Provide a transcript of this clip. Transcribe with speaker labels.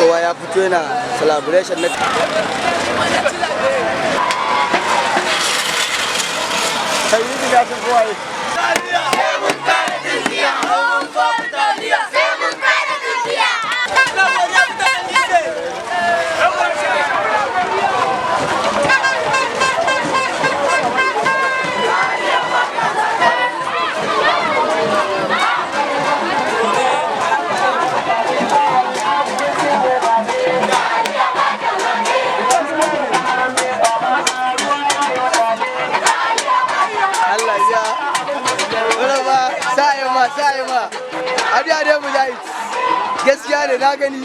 Speaker 1: kowa ya fito yana celebration na sai yi da sun kowa yi sai ma abi ade mujahid gaskiya ne na gani